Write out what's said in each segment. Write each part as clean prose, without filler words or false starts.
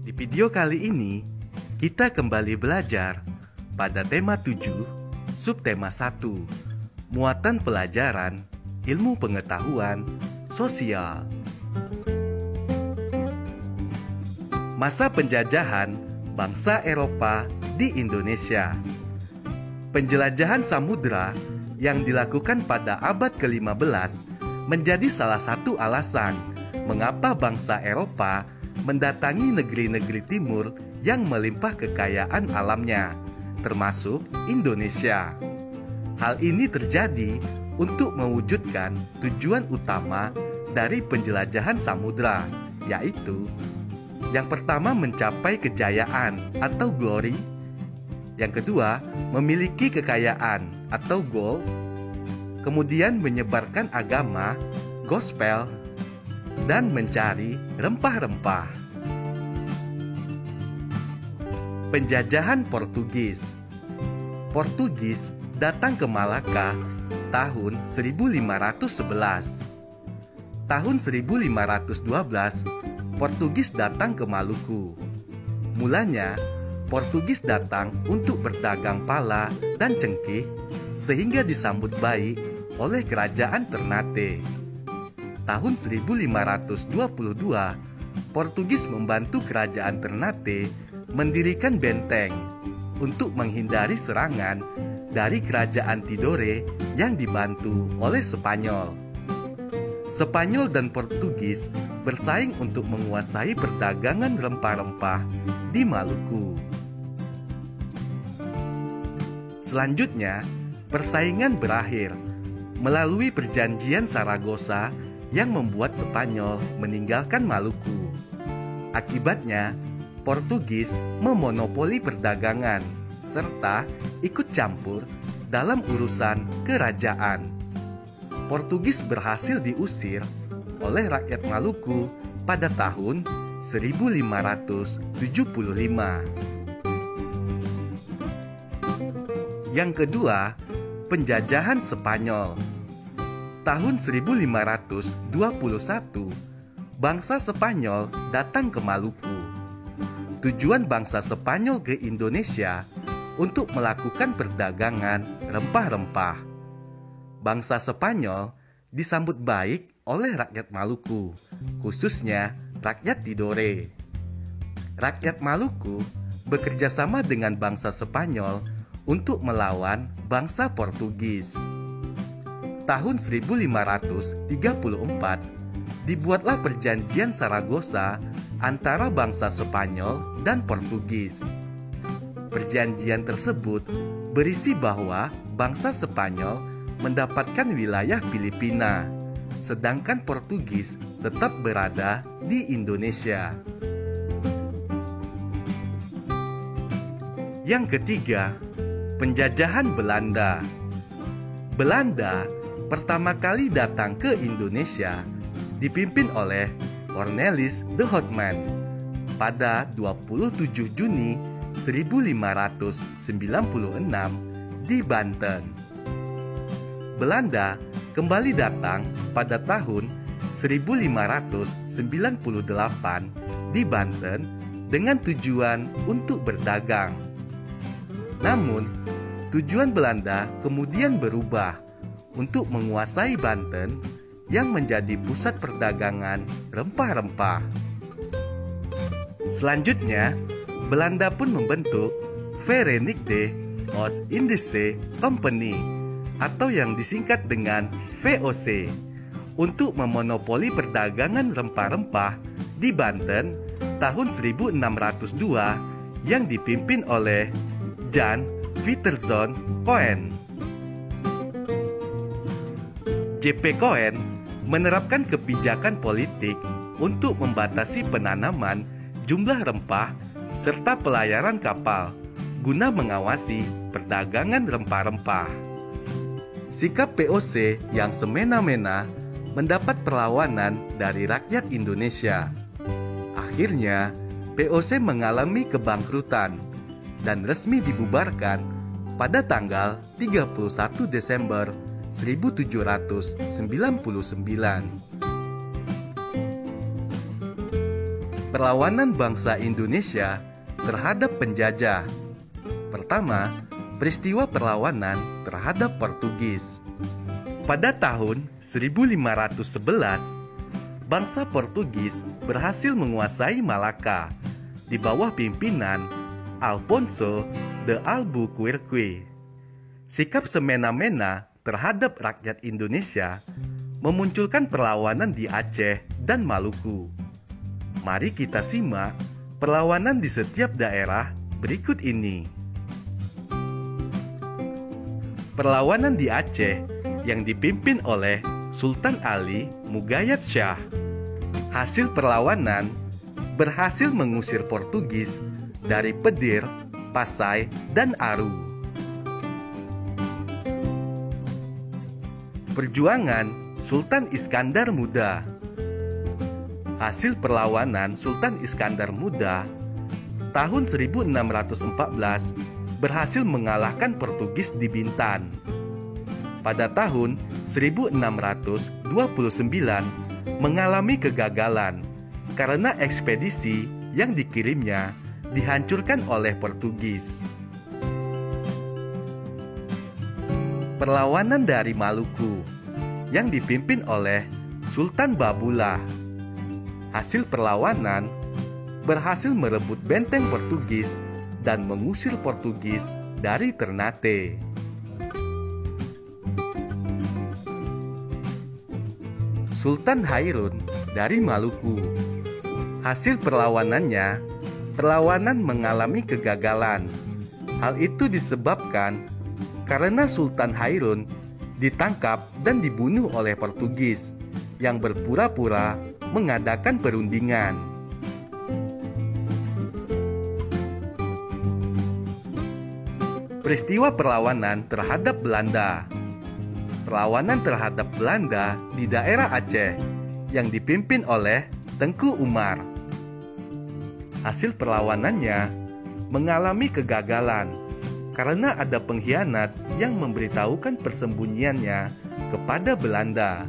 Di video kali ini, kita kembali belajar pada tema 7, subtema 1, muatan pelajaran, ilmu pengetahuan, sosial. Masa penjajahan bangsa Eropa di Indonesia. Penjelajahan samudra yang dilakukan pada abad ke-15 menjadi salah satu alasan mengapa bangsa Eropa mendatangi negeri-negeri timur yang melimpah kekayaan alamnya, termasuk Indonesia. Hal ini terjadi untuk mewujudkan tujuan utama dari penjelajahan samudra, yaitu yang pertama mencapai kejayaan atau glory, yang kedua memiliki kekayaan atau gold, kemudian menyebarkan agama, gospel, dan mencari rempah-rempah. Penjajahan Portugis. Portugis datang ke Malaka tahun 1511. Tahun 1512, Portugis datang ke Maluku. Mulanya, Portugis datang untuk berdagang pala dan cengkih, sehingga disambut baik oleh kerajaan Ternate. Tahun 1522, Portugis membantu kerajaan Ternate mendirikan benteng untuk menghindari serangan dari kerajaan Tidore yang dibantu oleh Spanyol. Spanyol dan Portugis bersaing untuk menguasai perdagangan rempah-rempah di Maluku. Selanjutnya, persaingan berakhir melalui perjanjian Saragossa yang membuat Spanyol meninggalkan Maluku. Akibatnya, Portugis memonopoli perdagangan serta ikut campur dalam urusan kerajaan. Portugis berhasil diusir oleh rakyat Maluku pada tahun 1575. Yang kedua, penjajahan Spanyol. Tahun 1521, bangsa Spanyol datang ke Maluku. Tujuan bangsa Spanyol ke Indonesia untuk melakukan perdagangan rempah-rempah. Bangsa Spanyol disambut baik oleh rakyat Maluku, khususnya rakyat Tidore. Rakyat Maluku bekerja sama dengan bangsa Spanyol untuk melawan bangsa Portugis. Tahun 1534, dibuatlah perjanjian Saragossa antara bangsa Spanyol dan Portugis. Perjanjian tersebut berisi bahwa bangsa Spanyol mendapatkan wilayah Filipina, sedangkan Portugis tetap berada di Indonesia. Yang ketiga, penjajahan Belanda. Belanda pertama kali datang ke Indonesia dipimpin oleh Cornelis de Houtman pada 27 Juni 1596 di Banten. Belanda kembali datang pada tahun 1598 di Banten dengan tujuan untuk berdagang. Namun, tujuan Belanda kemudian berubah untuk menguasai Banten yang menjadi pusat perdagangan rempah-rempah. Selanjutnya, Belanda pun membentuk Verenigde Oost-Indische Compagnie atau yang disingkat dengan VOC untuk memonopoli perdagangan rempah-rempah di Banten tahun 1602 yang dipimpin oleh Jan Pieterszoon Coen. J.P. Coen menerapkan kebijakan politik untuk membatasi penanaman jumlah rempah serta pelayaran kapal guna mengawasi perdagangan rempah-rempah. Sikap VOC yang semena-mena mendapat perlawanan dari rakyat Indonesia. Akhirnya, VOC mengalami kebangkrutan dan resmi dibubarkan pada tanggal 31 Desember 1799. Perlawanan bangsa Indonesia terhadap penjajah. Pertama, peristiwa perlawanan terhadap Portugis. Pada tahun 1511, bangsa Portugis berhasil menguasai Malaka di bawah pimpinan Alfonso de Albuquerque. Sikap semena-mena terhadap rakyat Indonesia memunculkan perlawanan di Aceh dan Maluku. Mari kita simak perlawanan di setiap daerah berikut ini. Perlawanan di Aceh yang dipimpin oleh Sultan Ali Mugayyad Shah. Hasil perlawanan berhasil mengusir Portugis dari Pedir, Pasai, dan Aru. Perjuangan Sultan Iskandar Muda. Hasil perlawanan Sultan Iskandar Muda tahun 1614 berhasil mengalahkan Portugis di Bintan. Pada tahun 1629 mengalami kegagalan karena ekspedisi yang dikirimnya dihancurkan oleh Portugis. Perlawanan dari Maluku yang dipimpin oleh Sultan Babullah. Hasil perlawanan berhasil merebut benteng Portugis dan mengusir Portugis dari Ternate. Sultan Hairun dari Maluku. Hasil perlawanan mengalami kegagalan. Hal itu disebabkan karena Sultan Hairun ditangkap dan dibunuh oleh Portugis yang berpura-pura mengadakan perundingan. Peristiwa perlawanan terhadap Belanda. Perlawanan terhadap Belanda di daerah Aceh yang dipimpin oleh Tengku Umar. Hasil perlawanannya mengalami kegagalan karena ada pengkhianat yang memberitahukan persembunyiannya kepada Belanda.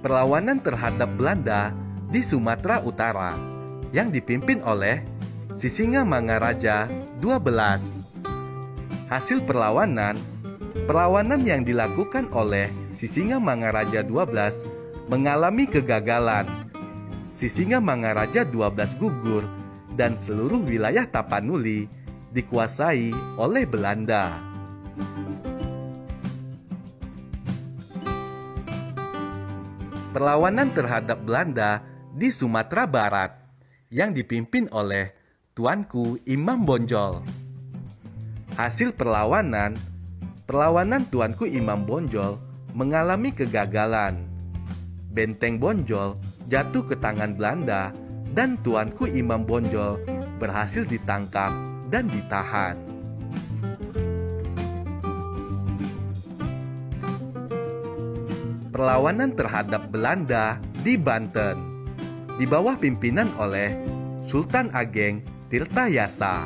Perlawanan terhadap Belanda di Sumatera Utara yang dipimpin oleh Sisingamangaraja 12. Hasil perlawanan yang dilakukan oleh Sisingamangaraja 12 mengalami kegagalan. Sisingamangaraja 12 gugur dan seluruh wilayah Tapanuli dikuasai oleh Belanda. Perlawanan terhadap Belanda di Sumatera Barat yang dipimpin oleh Tuanku Imam Bonjol. Hasil perlawanan Tuanku Imam Bonjol mengalami kegagalan. Benteng Bonjol jatuh ke tangan Belanda dan Tuanku Imam Bonjol berhasil ditangkap dan ditahan. Perlawanan terhadap Belanda di Banten di bawah pimpinan oleh Sultan Ageng Tirtayasa.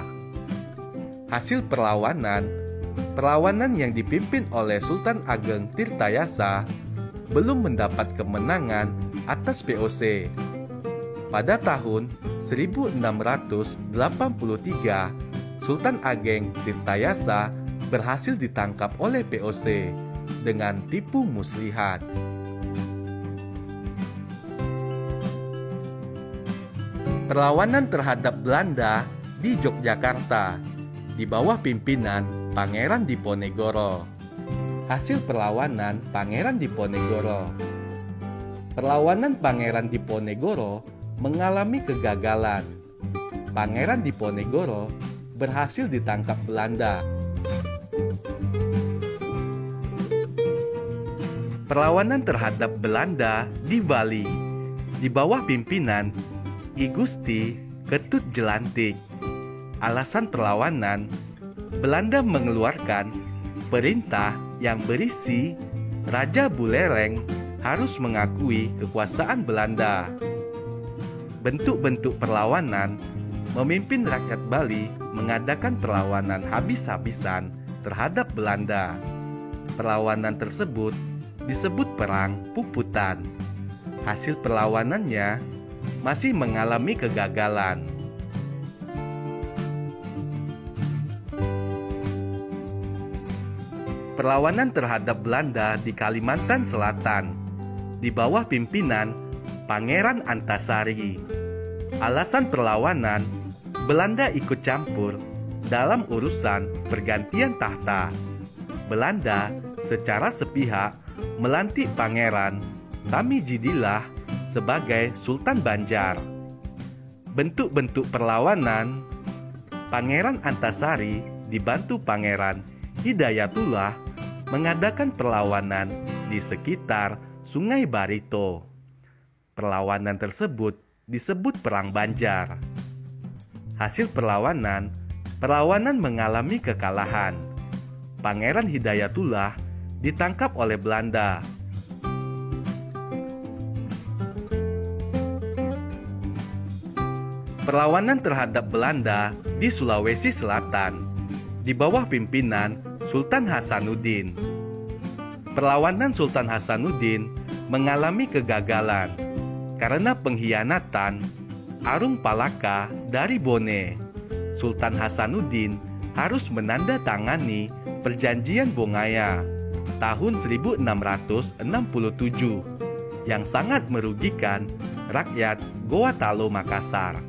Hasil perlawanan yang dipimpin oleh Sultan Ageng Tirtayasa belum mendapat kemenangan atas VOC. Pada tahun 1683, Sultan Ageng Tirtayasa berhasil ditangkap oleh VOC dengan tipu muslihat. Perlawanan terhadap Belanda di Yogyakarta di bawah pimpinan Pangeran Diponegoro. Hasil perlawanan Pangeran Diponegoro. Perlawanan Pangeran Diponegoro mengalami kegagalan. Pangeran Diponegoro berhasil ditangkap Belanda. Perlawanan terhadap Belanda di Bali di bawah pimpinan I Gusti Ketut Jelantik. Alasan perlawanan, Belanda mengeluarkan perintah yang berisi Raja Buleleng harus mengakui kekuasaan Belanda. Bentuk-bentuk perlawanan memimpin rakyat Bali mengadakan perlawanan habis-habisan terhadap Belanda. Perlawanan tersebut disebut Perang Puputan. Hasil perlawanannya masih mengalami kegagalan. Perlawanan terhadap Belanda di Kalimantan Selatan di bawah pimpinan Pangeran Antasari. Alasan perlawanan, Belanda ikut campur dalam urusan pergantian tahta. Belanda secara sepihak melantik Pangeran Tamijidillah sebagai Sultan Banjar. Bentuk-bentuk perlawanan, Pangeran Antasari dibantu Pangeran Hidayatullah mengadakan perlawanan di sekitar Sungai Barito. Perlawanan tersebut disebut Perang Banjar. Hasil perlawanan mengalami kekalahan. Pangeran Hidayatullah ditangkap oleh Belanda. Perlawanan terhadap Belanda di Sulawesi Selatan di bawah pimpinan Sultan Hasanuddin. Perlawanan Sultan Hasanuddin mengalami kegagalan karena pengkhianatan Arung Palaka dari Bone. Sultan Hasanuddin harus menandatangani Perjanjian Bongaya tahun 1667 yang sangat merugikan rakyat Gorontalo Makassar.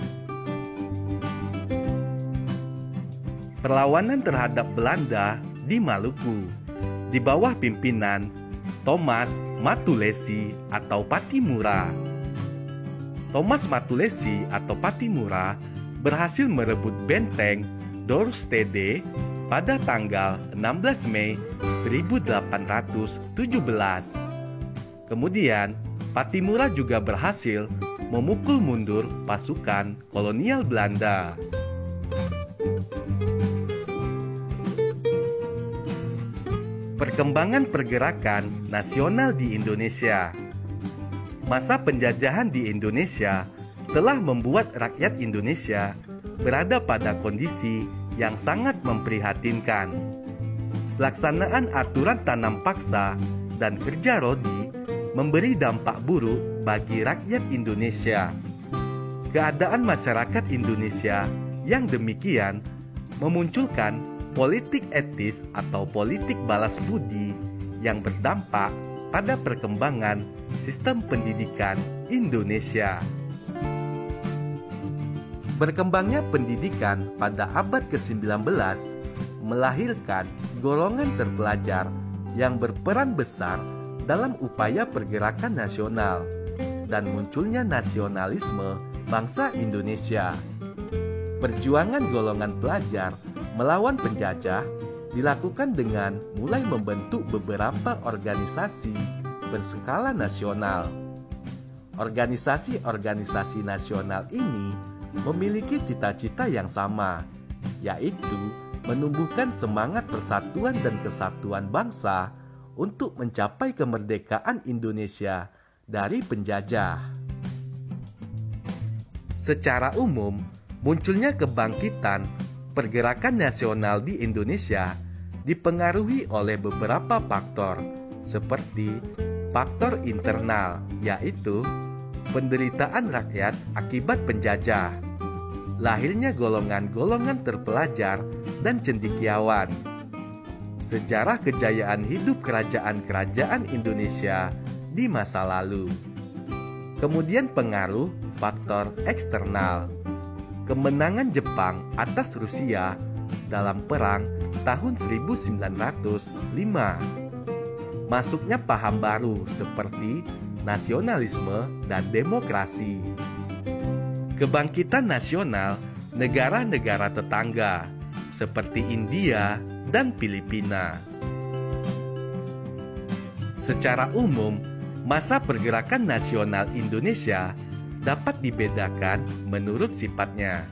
Perlawanan terhadap Belanda di Maluku di bawah pimpinan Thomas Matulesi atau Patimura. Thomas Matulesi atau Patimura berhasil merebut benteng Dorstede pada tanggal 16 Mei 1817. Kemudian, Patimura juga berhasil memukul mundur pasukan kolonial Belanda. Perkembangan pergerakan nasional di Indonesia. Masa penjajahan di Indonesia telah membuat rakyat Indonesia berada pada kondisi yang sangat memprihatinkan. Pelaksanaan aturan tanam paksa dan kerja rodi memberi dampak buruk bagi rakyat Indonesia. Keadaan masyarakat Indonesia yang demikian memunculkan politik etis atau politik balas budi yang berdampak pada perkembangan sistem pendidikan Indonesia. Berkembangnya pendidikan pada abad ke-19 melahirkan golongan terpelajar yang berperan besar dalam upaya pergerakan nasional dan munculnya nasionalisme bangsa Indonesia. Perjuangan golongan pelajar melawan penjajah dilakukan dengan mulai membentuk beberapa organisasi berskala nasional. Organisasi-organisasi nasional ini memiliki cita-cita yang sama, yaitu menumbuhkan semangat persatuan dan kesatuan bangsa untuk mencapai kemerdekaan Indonesia dari penjajah. Secara umum, munculnya kebangkitan pergerakan nasional di Indonesia dipengaruhi oleh beberapa faktor, seperti faktor internal, yaitu penderitaan rakyat akibat penjajah, lahirnya golongan-golongan terpelajar dan cendekiawan, sejarah kejayaan hidup kerajaan-kerajaan Indonesia di masa lalu. Kemudian pengaruh faktor eksternal, kemenangan Jepang atas Rusia dalam perang tahun 1905, masuknya paham baru seperti nasionalisme dan demokrasi, kebangkitan nasional negara-negara tetangga seperti India dan Filipina. Secara umum, masa pergerakan nasional Indonesia dapat dibedakan menurut sifatnya,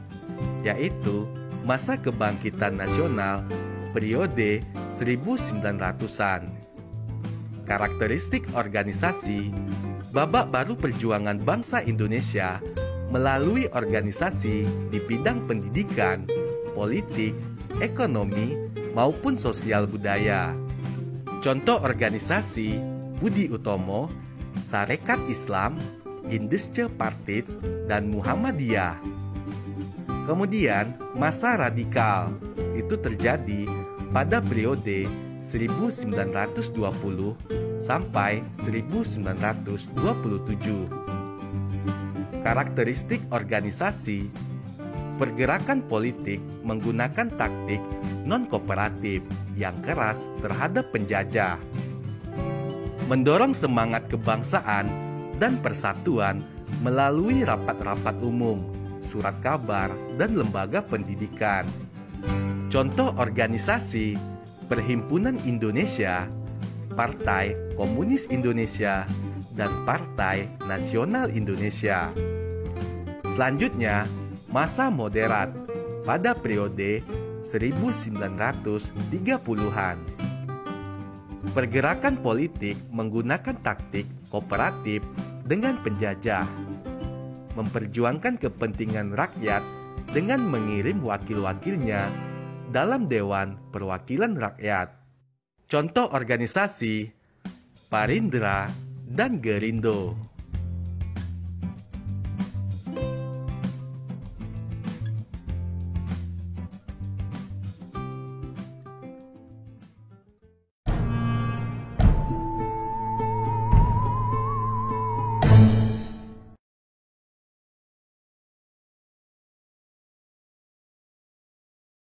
yaitu masa kebangkitan nasional periode 1900-an. Karakteristik organisasi, babak baru perjuangan bangsa Indonesia melalui organisasi di bidang pendidikan, politik, ekonomi, maupun sosial budaya. Contoh organisasi Budi Utomo, Sarekat Islam, Indische Partij, dan Muhammadiyah. Kemudian masa radikal itu terjadi pada periode 1920 sampai 1927. Karakteristik organisasi: pergerakan politik menggunakan taktik non-kooperatif yang keras terhadap penjajah, mendorong semangat kebangsaan dan persatuan melalui rapat-rapat umum, surat kabar, dan lembaga pendidikan. Contoh organisasi: Perhimpunan Indonesia, Partai Komunis Indonesia, dan Partai Nasional Indonesia. Selanjutnya, masa moderat pada periode 1930-an. Pergerakan politik menggunakan taktik kooperatif dengan penjajah, memperjuangkan kepentingan rakyat dengan mengirim wakil-wakilnya dalam Dewan Perwakilan Rakyat. Contoh organisasi: Parindra dan Gerindo.